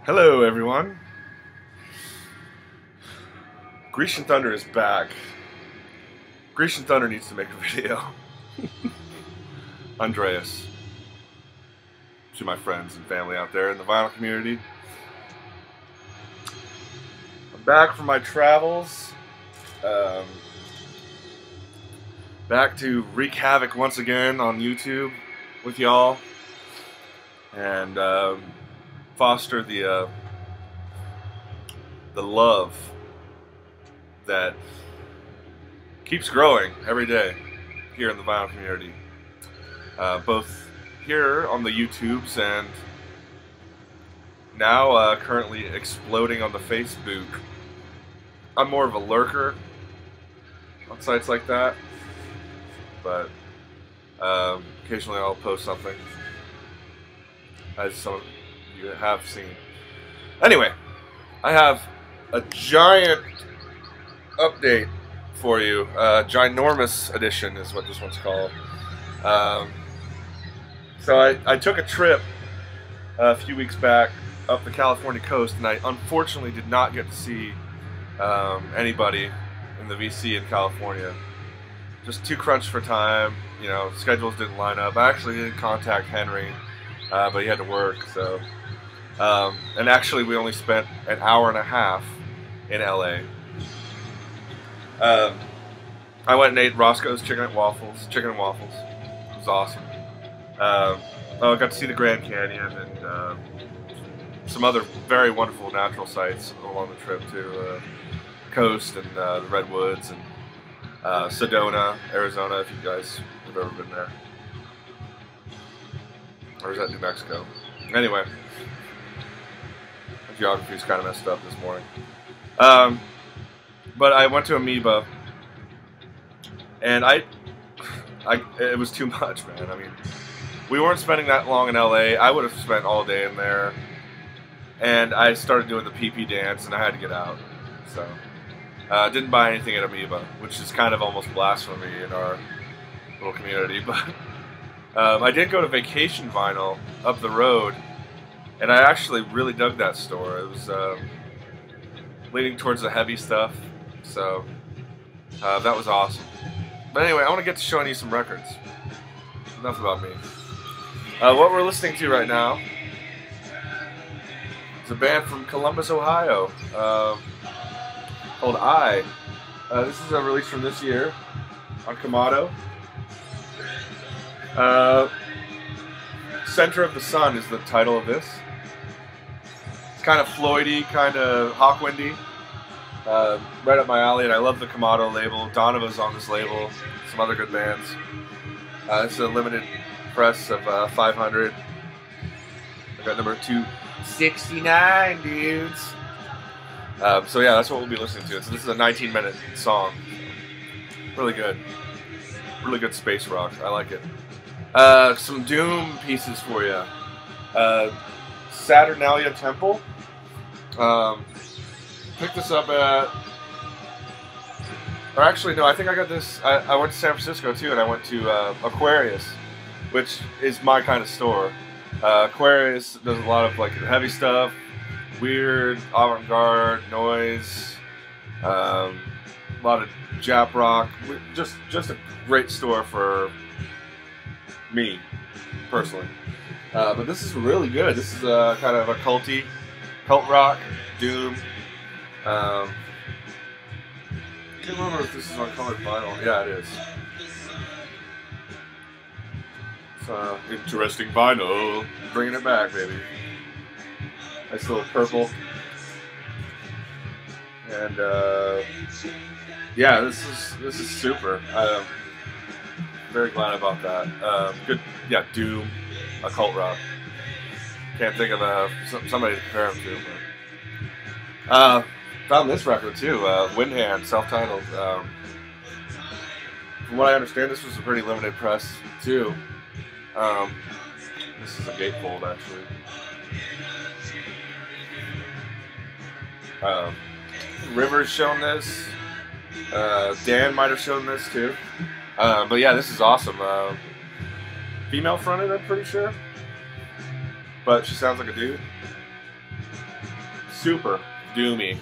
Hello, everyone. Grecian Thunder is back. Grecian Thunder needs to make a video. Andreas. To my friends and family out there in the vinyl community. I'm back from my travels. Back to wreak havoc once again on YouTube with y'all. And foster the love that keeps growing every day here in the vinyl community, both here on the YouTubes and now currently exploding on the Facebook. I'm more of a lurker on sites like that, but occasionally I'll post something, as some of you have seen. Anyway, I have a giant update for you. Ginormous edition is what this one's called. So I took a trip a few weeks back up the California coast, and I unfortunately did not get to see anybody in the VC in California. Just too crunched for time. You know, schedules didn't line up. I actually did contact Henry, but he had to work, so. And actually, we only spent an hour and a half in LA. I went and ate Roscoe's Chicken and Waffles. It was awesome. I got to see the Grand Canyon and some other very wonderful natural sights along the trip to the coast and the Redwoods and Sedona, Arizona, if you guys have ever been there. Or is that New Mexico? Anyway. Geography's kind of messed up this morning. But I went to Amoeba, and it was too much, man. I mean, we weren't spending that long in LA. I would have spent all day in there, and I started doing the pee-pee dance, and I had to get out. So, didn't buy anything at Amoeba, which is kind of almost blasphemy in our little community. But I did go to Vacation Vinyl up the road. And I actually really dug that store. It was leaning towards the heavy stuff, so that was awesome. But anyway, I want to get to showing you some records. Enough about me. What we're listening to right now is a band from Columbus, Ohio, called I. This is a release from this year on Kamado. Center of the Sun is the title of this. Kind of Floydy, kind of Hawkwindy, right up my alley, and I love the Kamado label. Donovan's on this label, some other good bands. This is a limited press of 500. I got number 269, dudes. So yeah, that's what we'll be listening to. So this is a 19-minute song. Really good space rock. I like it. Some Doom pieces for you. Saturnalia Temple. Picked this up at, or actually no, I think I got this, I went to San Francisco too, and I went to Aquarius, which is my kind of store. Aquarius does a lot of like heavy stuff, weird, avant-garde, noise, a lot of Jap rock, just a great store for me, personally. But this is really good. This is kind of a cult rock, doom. I can't remember if this is on colored vinyl. Yeah, it is. It's interesting vinyl. Bringing it back, baby. Nice little purple. And yeah, this is super. I'm very glad about that. Good, yeah, doom. Occult rock. Can't think of somebody to compare them to. But, found this record too, Windhand, self-titled. From what I understand, this was a pretty limited press too. This is a gatefold actually. River's shown this. Dan might have shown this too. But yeah, this is awesome. Female fronted, I'm pretty sure. But she sounds like a dude. super doomy.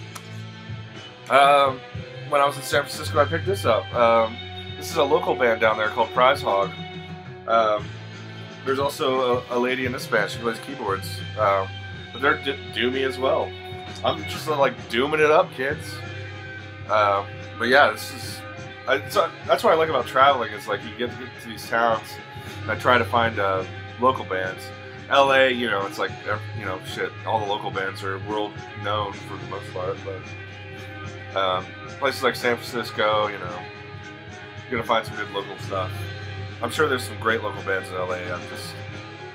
When I was in San Francisco, I picked this up. This is a local band down there called Prize Hog. There's also a lady in this band. She plays keyboards, but they're doomy as well. I'm just like dooming it up, kids. But yeah, this is. That's what I like about traveling. Is like you get to these towns, and I try to find local bands. LA, you know, it's like, you know, shit. All the local bands are world known for the most part, but places like San Francisco, you know, you're gonna find some good local stuff. I'm sure there's some great local bands in LA.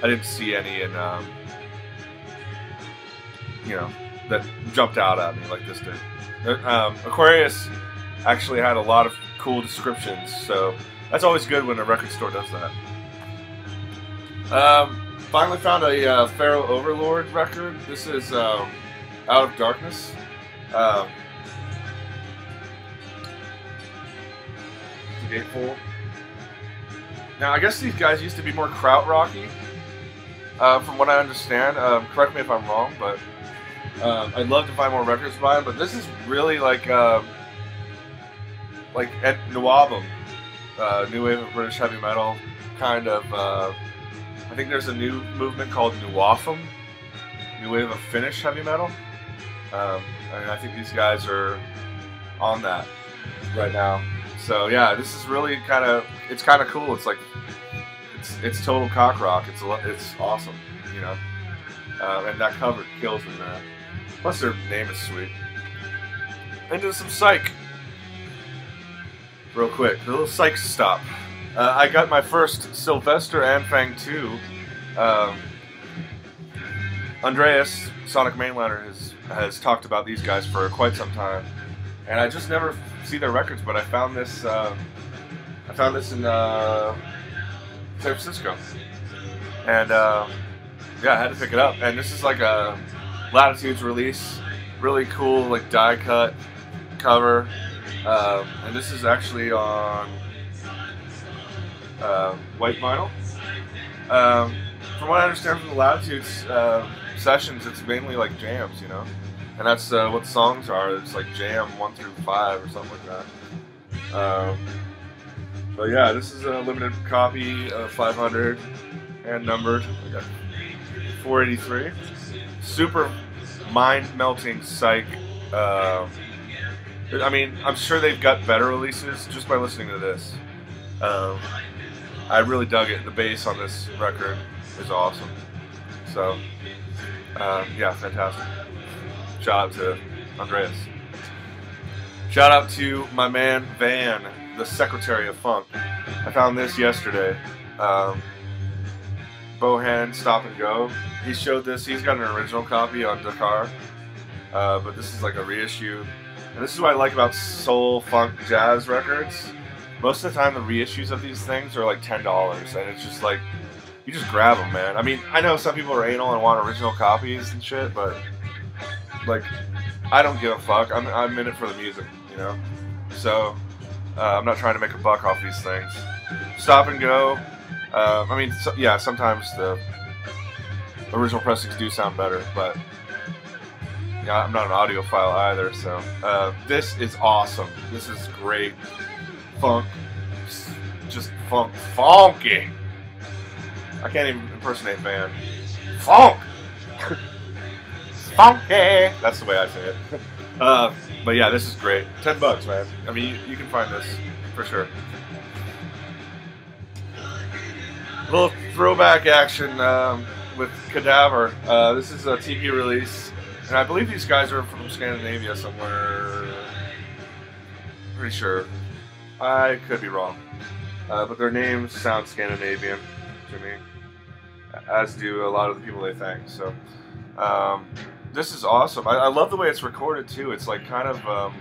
I didn't see any in, you know, that jumped out at me like this did. Aquarius actually had a lot of cool descriptions, so that's always good when a record store does that. Finally found a Pharaoh Overlord record. This is Out of Darkness. The gatefold. Now, I guess these guys used to be more krautrocky, from what I understand. Correct me if I'm wrong, but I'd love to find more records by them. But this is really like Ed Nuabum, new wave of British heavy metal, kind of. I think there's a new movement called Nuwafum, new wave of Finnish heavy metal. And I think these guys are on that right now. So yeah, this is really it's kind of cool. It's like it's total cock rock. It's awesome, you know. And that cover kills me, man. Plus their name is sweet. Into some psych. Real quick, a little psych stop. I got my first Sylvester and Fang 2. Andreas, Sonic Mainliner, has talked about these guys for quite some time, and I just never see their records. But I found this. I found this in San Francisco, and yeah, I had to pick it up. And this is like a Latitudes release, really cool, like die cut cover, and this is actually on white vinyl. From what I understand from the Latitudes sessions, it's mainly like jams, you know, and that's what the songs are. It's like jam 1 through 5 or something like that. But yeah, this is a limited copy of 500 and numbered. I got 483. Super mind-melting psych. I mean, I'm sure they've got better releases just by listening to this. I really dug it. The bass on this record is awesome. So, yeah, fantastic. Shout out to Andreas. Shout out to my man Van, the Secretary of Funk. I found this yesterday. Bohan Stop and Go. He showed this. He's got an original copy on Dakar, but this is like a reissue. And this is what I like about soul, funk, jazz records. Most of the time, the reissues of these things are like $10, and it's just like, you just grab them, man. I mean, I know some people are anal and want original copies and shit, but like, I don't give a fuck. I'm in it for the music, you know? So, I'm not trying to make a buck off these things. Stop and Go. I mean, yeah, sometimes the original pressings do sound better, but yeah, I'm not an audiophile either, so this is awesome. This is great. Funk, just funky. I can't even impersonate Van. Funk, funky. That's the way I say it. But yeah, this is great. $10, man. I mean, you can find this for sure. A little throwback action with Cadaver. This is a TV release, and I believe these guys are from Scandinavia somewhere. Pretty sure. I could be wrong, but their names sound Scandinavian to me, as do a lot of the people they thank. So this is awesome. I love the way it's recorded too. It's like kind of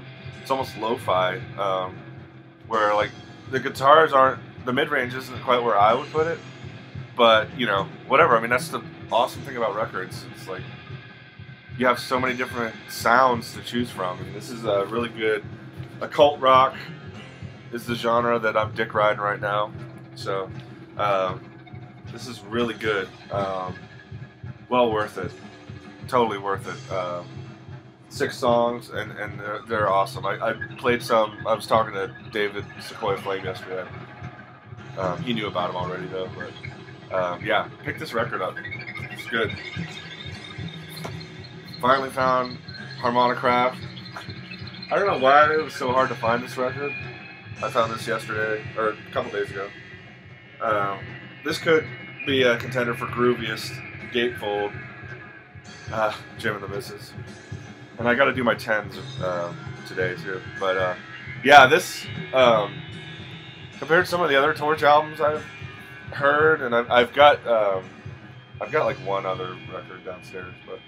it's almost lo-fi, where like the guitars aren't, the mid-range isn't quite where I would put it, but you know, whatever. I mean, that's the awesome thing about records. It's like you have so many different sounds to choose from. I mean, this is a really good occult rock. Is the genre that I'm dick riding right now. So this is really good. Well worth it. Totally worth it. 6 songs, and they're awesome. I played some. I was talking to David Sequoia Flame yesterday. He knew about him already though, but yeah, pick this record up. It's good. Finally found Harmonicraft. I don't know why it was so hard to find this record. I found this yesterday, or a couple days ago. This could be a contender for grooviest gatefold. Jim and the Misses. And I got to do my 10s today too. But yeah, this compared to some of the other Torch albums I've heard, and I've got like one other record downstairs, but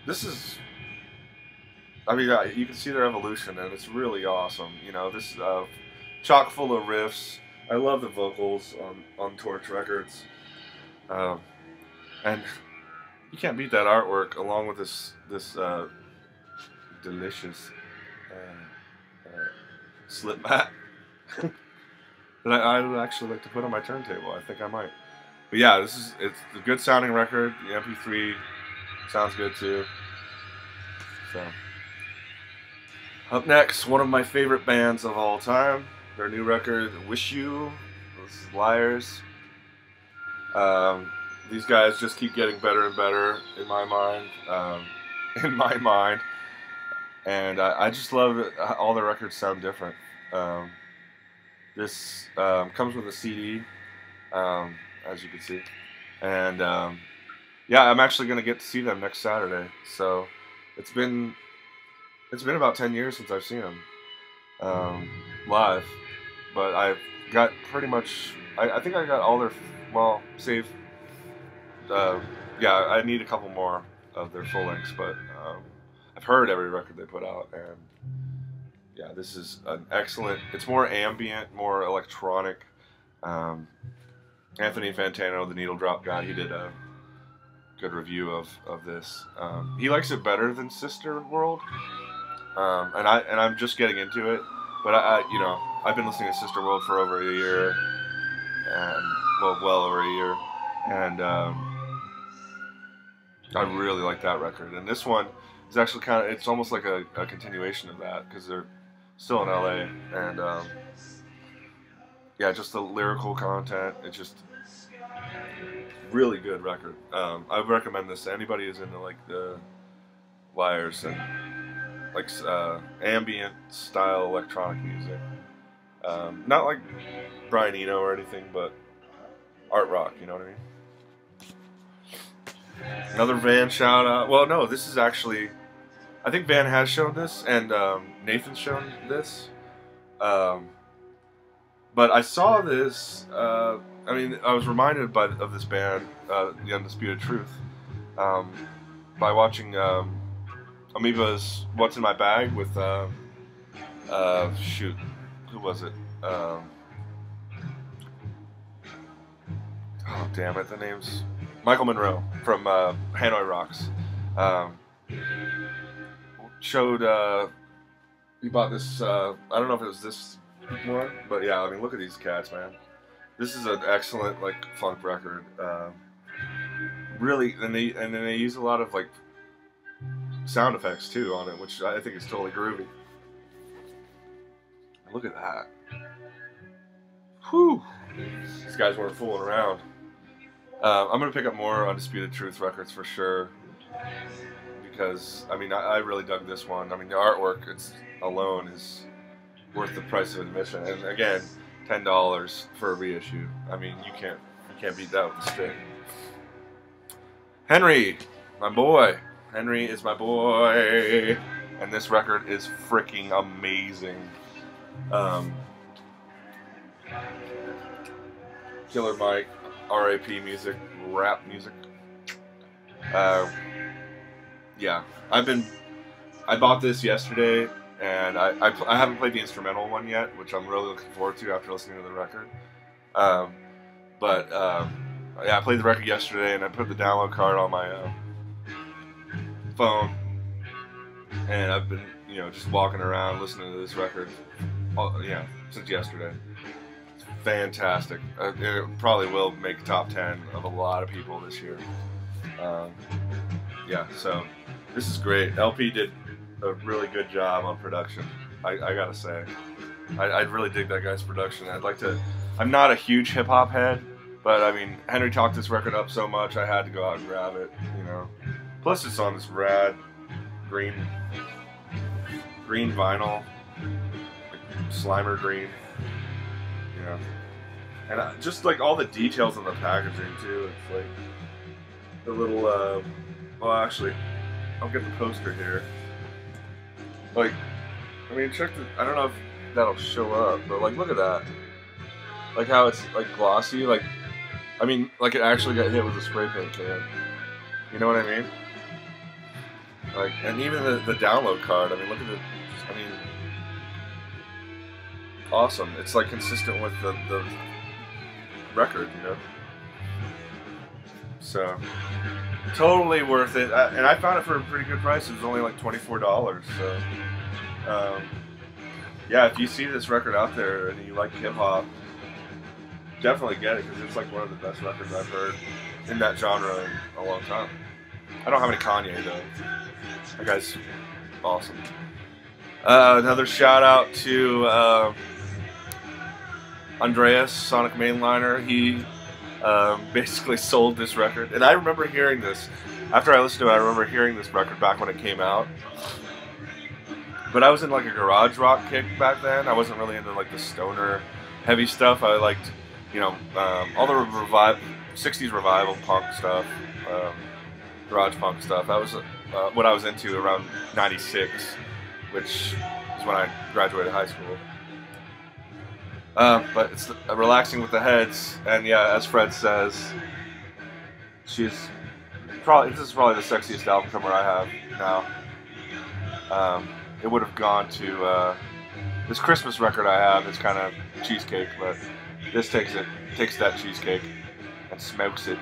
this is. I mean, you can see their evolution, and it's really awesome. You know, this is chock full of riffs. I love the vocals on Torch Records, and you can't beat that artwork along with this delicious slip mat that I would actually like to put on my turntable. I think I might. But yeah, it's a good sounding record. The MP3 sounds good too. So. Up next, one of my favorite bands of all time. Their new record, Wish You. This is Liars. These guys just keep getting better and better in my mind. And I just love it. All their records sound different. This comes with a CD, as you can see. And yeah, I'm actually going to get to see them next Saturday. So it's been about 10 years since I've seen them live, but I've got pretty much. I think I got all their save. Yeah, I need a couple more of their full lengths, but I've heard every record they put out, and yeah, this is an excellent. It's more ambient, more electronic. Anthony Fantano, the Needle Drop guy, he did a good review of this. He likes it better than Sister World. And I'm just getting into it, but I've been listening to Sister World for over a year, and well over a year, and I really like that record. And this one is actually it's almost like a continuation of that, because they're still in LA, and yeah, just the lyrical content. It's just really good record. I would recommend this to anybody who's into like the Liars and like ambient style electronic music. Not like Brian Eno or anything, but art rock, you know what I mean? Another Van shout out. Well, no, this is actually, I think Van has shown this, and Nathan's shown this. But I saw this, I mean, I was reminded of this band, The Undisputed Truth, by watching Amoeba's What's in My Bag with, shoot, who was it? Oh, damn it, the name's Michael Monroe from Hanoi Rocks. Showed, he bought this, I don't know if it was this one, but yeah, I mean, look at these cats, man. This is an excellent, like, funk record. Really, and then they use a lot of, like, sound effects too on it, which I think is totally groovy. Look at that. Whew. These guys weren't fooling around. I'm gonna pick up more Undisputed Truth records for sure, because I mean I really dug this one. I mean the artwork alone is worth the price of admission, and again, $10 for a reissue. I mean you can't beat that with a stick. Henry, my boy. Henry is my boy, and this record is freaking amazing. Killer Mike, R.A.P. music, rap music. Yeah, I bought this yesterday, and I haven't played the instrumental one yet, which I'm really looking forward to after listening to the record. Yeah, I played the record yesterday, and I put the download card on my phone, and I've been, just walking around listening to this record, since yesterday. It's fantastic. It probably will make top 10 of a lot of people this year. Yeah, so This is great. LP did a really good job on production. I gotta say, I really dig that guy's production. I'd like to. I'm not a huge hip hop head, but I mean, Henry talked this record up so much, I had to go out and grab it. You know. Plus, it's on this rad green vinyl, like Slimer green. You know, and just like all the details on the packaging too. It's like the little. Well, actually, I'll get the poster here. Like, I mean, check the. I don't know if that'll show up, but like, look at that. Like how it's like glossy. Like, I mean, like it actually got hit with a spray paint can. You know what I mean? Like, and even the download card. I mean, look at the. I mean, awesome. It's like consistent with the record, you know. So. Totally worth it, and I found it for a pretty good price. It was only like $24. So, yeah, if you see this record out there and you like hip hop, definitely get it because it's like one of the best records I've heard in that genre in a long time. I don't have any Kanye though. That guy's awesome. Another shout out to Andreas, Sonic Mainliner. He basically sold this record, and I remember hearing this after I listened to it. I remember hearing this record back when it came out, but I was in like a garage rock kick back then. I wasn't really into like the stoner heavy stuff. I liked, you know, all the 60s revival punk stuff, garage punk stuff. That was what I was into around '96, which is when I graduated high school. But it's relaxing with the heads, and yeah, as Fred says, this is probably the sexiest album cover I have now. It would have gone to this Christmas record I have is kind of cheesecake, but this takes that cheesecake and smokes it.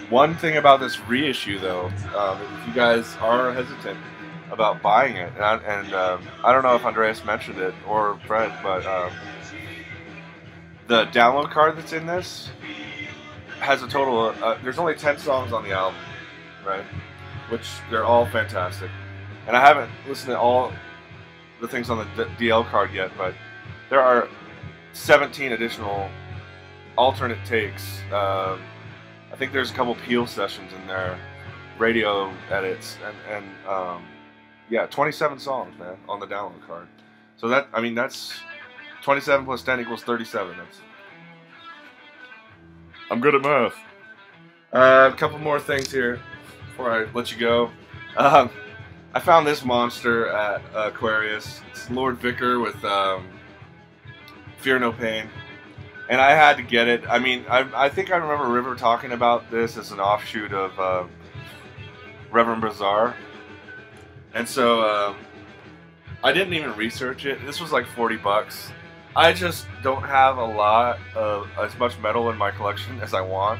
One thing about this reissue, though, if you guys are hesitant about buying it, and I don't know if Andreas mentioned it or Fred, but the download card that's in this has a total of, there's only 10 songs on the album, right? Which they're all fantastic, and I haven't listened to all the things on the DL card yet, but there are 17 additional alternate takes. I think there's a couple Peel sessions in there, radio edits, and yeah, 27 songs, man, on the download card. So that, I mean, that's 27 plus 10 equals 37. I'm good at math. A couple more things here before I let you go. I found this monster at Aquarius. It's Lord Vicar with Fear No Pain. And I had to get it. I mean, I think I remember River talking about this as an offshoot of Reverend Bazaar. And so I didn't even research it. This was like $40. I just don't have a lot of as much metal in my collection as I want,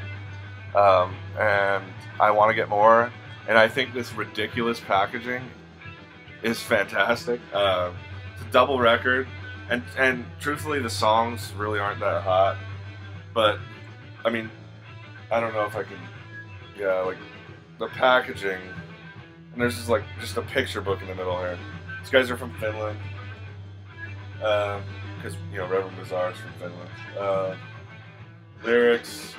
and I want to get more. And I think this ridiculous packaging is fantastic. It's a double record, and truthfully, the songs really aren't that hot. But I mean, I don't know if I can. Yeah, like the packaging. And there's just a picture book in the middle here. These guys are from Finland, because you know Reverend Bazaar is from Finland. Lyrics,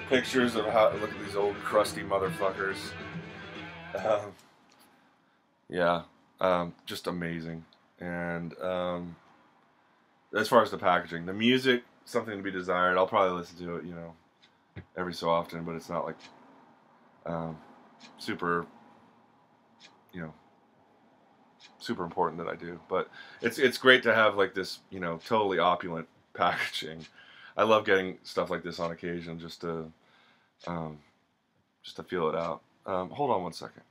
pictures of how look at these old crusty motherfuckers. Yeah, just amazing. And as far as the packaging, the music, something to be desired. I'll probably listen to it, you know, every so often, but it's not like super. You know, super important that I do, but it's great to have like this, you know, totally opulent packaging. I love getting stuff like this on occasion just to feel it out. Hold on one second.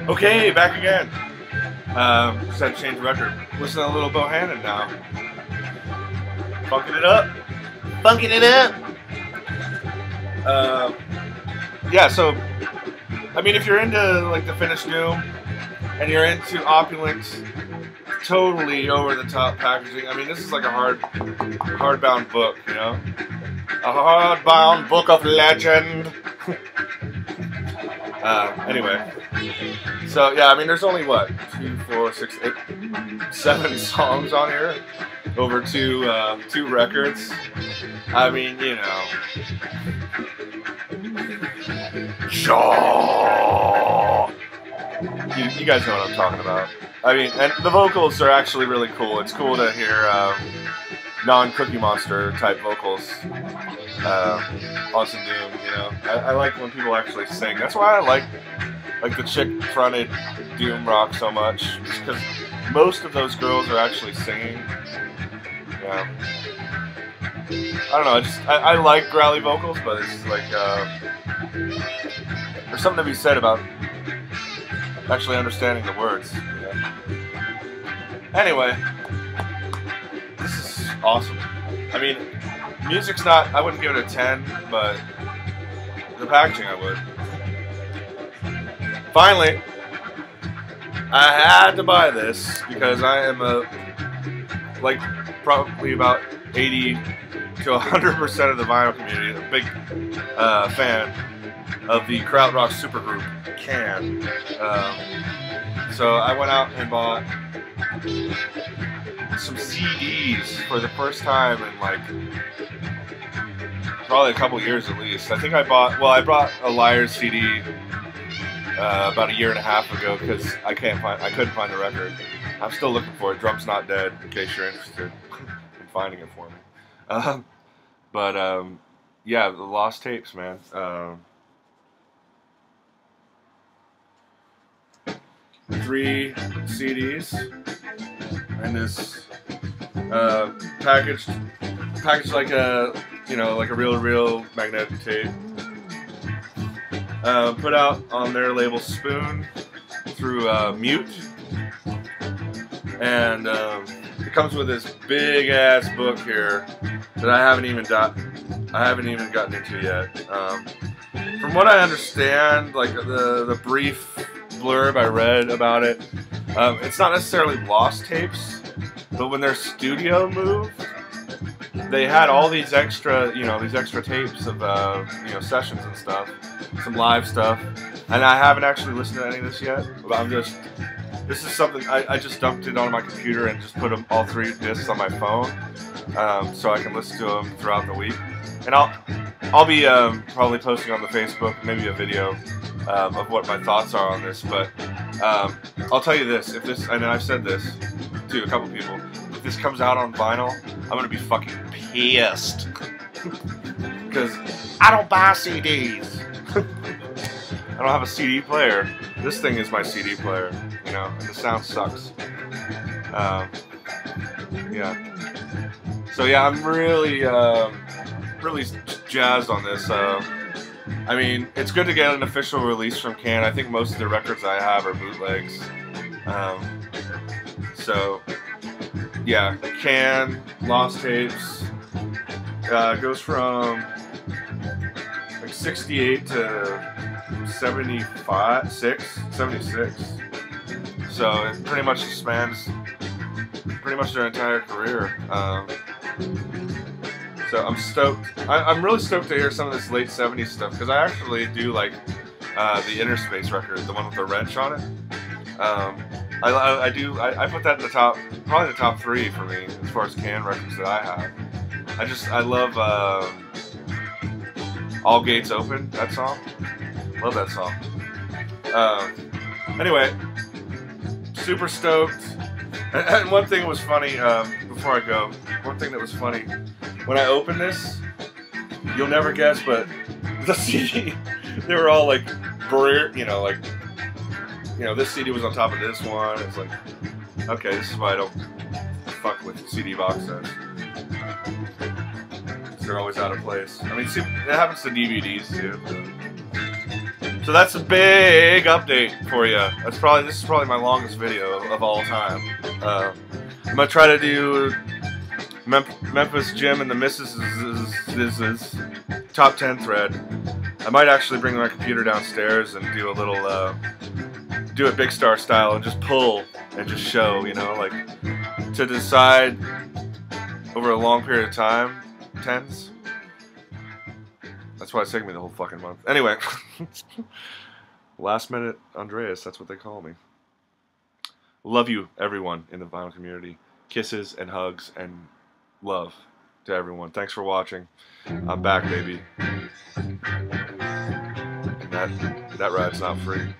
Okay, back again. Just had to change the record. Listen to a little Bohannon now. Funking it up. Funking it up. Yeah, so I mean, if you're into like the Finnish Doom and you're into opulent, totally over-the-top packaging, I mean, this is like a hardbound book, you know, a hardbound book of legend. Anyway, so yeah, I mean, there's only what 2, 4, 6, 8, 7 songs on here over two records. I mean, you know, Shaw. You guys know what I'm talking about. I mean, and the vocals are actually really cool. It's cool to hear non-Cookie Monster type vocals on some Doom. You know, I like when people actually sing. That's why I like the chick-fronted Doom rock so much, just because most of those girls are actually singing. Yeah. I don't know. I like growly vocals, but it's like there's something to be said about actually understanding the words. Yeah. Anyway, this is awesome. I mean, music's not, I wouldn't give it a 10, but the packaging I would. Finally, I had to buy this because I am like probably about 80 to 100% of the vinyl community, a big fan of the krautrock supergroup Can. So I went out and bought some CDs for the first time in like probably a couple years at least. I think I bought a Liars CD about a year and a half ago because I couldn't find the record. I'm still looking for it. Drum's Not Dead, in case you're interested in finding it for me. Yeah, the Lost Tapes, man. 3 CDs and this packaged like a like a real magnetic tape. Put out on their label Spoon through Mute, and it comes with this big ass book here that I haven't even gotten into yet. From what I understand, like the brief blurb I read about it, it's not necessarily lost tapes, but when their studio moved, they had all these extra tapes of sessions and stuff, some live stuff, and I haven't actually listened to any of this yet. But this is something I just dumped it on my computer and just put all 3 discs on my phone, so I can listen to them throughout the week. And I'll be probably posting on the Facebook maybe a video of what my thoughts are on this. But I'll tell you this: if this, and I've said this to a couple people, if this comes out on vinyl, I'm gonna be fucking pissed because I don't buy CDs. I don't have a CD player. This thing is my CD player, you know, and the sound sucks. Yeah. So yeah, I'm really jazzed on this. I mean, it's good to get an official release from Can. I think most of the records I have are bootlegs. So yeah, Can, Lost Tapes, goes from like 68 to 76. So it pretty much spans their entire career. So I'm stoked. I'm really stoked to hear some of this late 70s stuff because I actually do like the Inner Space record, the one with the wrench on it. I put that in the top, probably the top 3 for me as far as Can records that I have. I love All Gates Open, that song. Love that song. Anyway, super stoked. And one thing was funny, before I go, one thing that was funny, when I opened this, you'll never guess, but the CD, they were all like, this CD was on top of this one. It's like, okay, this is why I don't fuck with CD box sets. They're always out of place. I mean, see, it happens to DVDs too. So that's a big update for you. This is probably my longest video of all time. I'm gonna try to do Memphis Jim and the Mrs.'s top 10 thread. I might actually bring my computer downstairs and do a little, do it Big Star style and just pull and just show, you know, like to decide over a long period of time, 10s. That's why it's taking me the whole fucking month. Anyway. Last minute Andreas, that's what they call me. Love you, everyone in the vinyl community. Kisses and hugs and love to everyone. Thanks for watching. I'm back, baby. And that ride's not free.